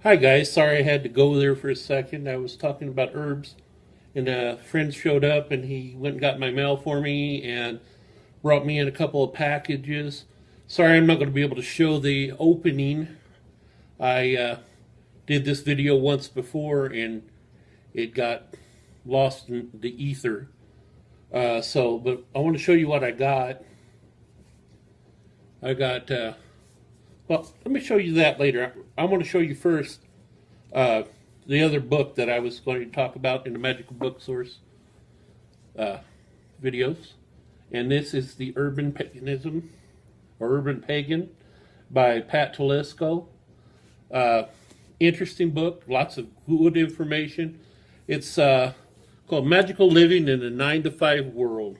Hi guys, sorry I had to go there for a second. I was talking about herbs, and a friend showed up and he went and got my mail for me and brought me in a couple of packages. Sorry, I'm not going to be able to show the opening. I did this video once before and it got lost in the ether. But I want to show you what I got. Well, let me show you that later. I want to show you first the other book that I was going to talk about in the Magical Book Source videos. And this is The Urban Paganism, or Urban Pagan, by Pat Telesco. Interesting book, lots of good information. It's called Magical Living in a 9 to 5 World.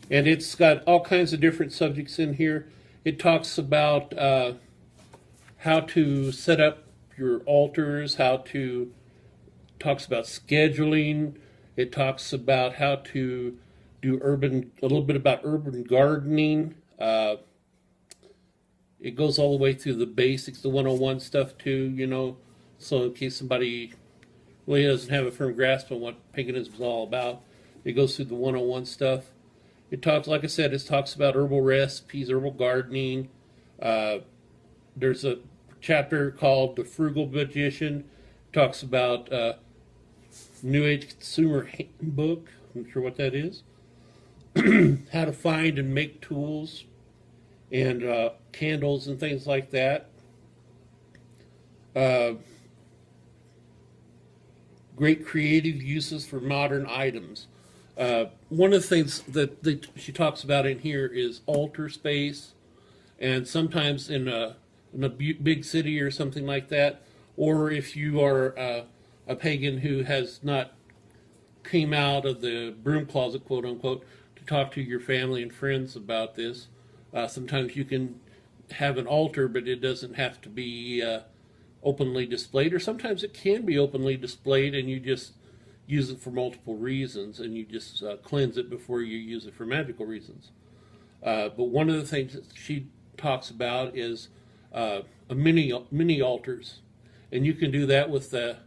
And it's got all kinds of different subjects in here. It talks about how to set up your altars, talks about scheduling. It talks about how to do a little bit about urban gardening. It goes all the way through the basics, the 101 stuff too, so in case somebody really doesn't have a firm grasp on what paganism is all about, it goes through the 101 stuff. It talks, like I said, it talks about herbal recipes, herbal gardening. There's a chapter called The Frugal Magician. It talks about New Age Consumer Handbook. I'm not sure what that is. How to find and make tools and candles and things like that. Great creative uses for modern items. One of the things that she talks about in here is altar space, and sometimes in a big city or something like that, or if you are a pagan who has not came out of the broom closet, quote unquote, to talk to your family and friends about this, sometimes you can have an altar, but it doesn't have to be openly displayed, or sometimes it can be openly displayed and you just use it for multiple reasons, and you just cleanse it before you use it for magical reasons. But one of the things that she talks about is a mini altars, and you can do that with a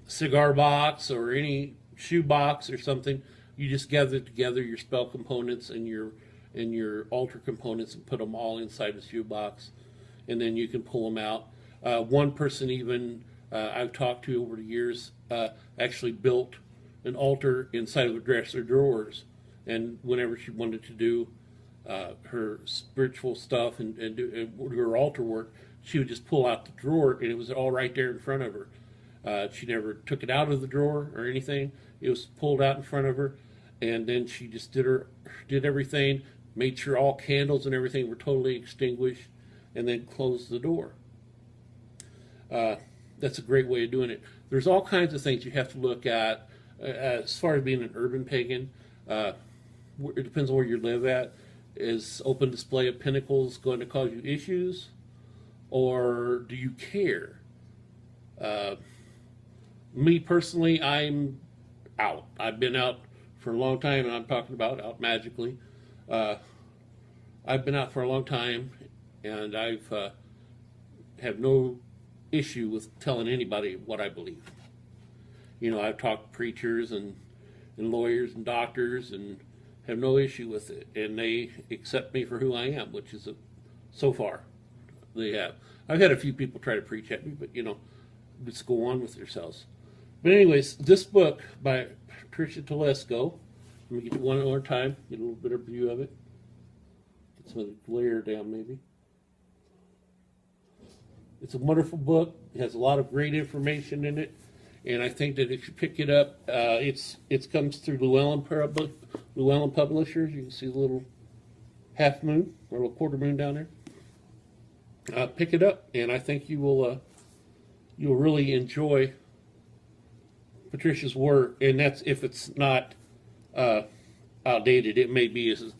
cigar box or any shoe box or something. You just gather together your spell components and your altar components and put them all inside a shoe box, and then you can pull them out. One person even I've talked to over the years actually built an altar inside of a dresser drawers, and whenever she wanted to do her spiritual stuff and do her altar work, she would just pull out the drawer and it was all right there in front of her. She never took it out of the drawer or anything. It was pulled out in front of her, and then she just did everything, made sure all candles and everything were totally extinguished, and then closed the door. That's a great way of doing it. There's all kinds of things you have to look at as far as being an urban pagan. It depends on where you live at. Is open display of pinnacles going to cause you issues, or do you care? Me personally, I'm out. I've been out for a long time, and I'm talking about out magically. I've been out for a long time, and I've have no issue with telling anybody what I believe. I've talked to preachers and lawyers and doctors and have no issue with it, and they accept me for who I am, which is so far they have. I've had a few people try to preach at me, but just go on with yourselves. But anyways, this book by Patricia Telesco, let me get it one more time, get a little better view of it. Get some of the glare down maybe. It's a wonderful book. It has a lot of great information in it, and I think that if you pick it up, it comes through Llewellyn Publishers. You can see the little half moon or a little quarter moon down there. Pick it up, and I think you'll really enjoy Patricia's work. And that's if it's not outdated. It may be as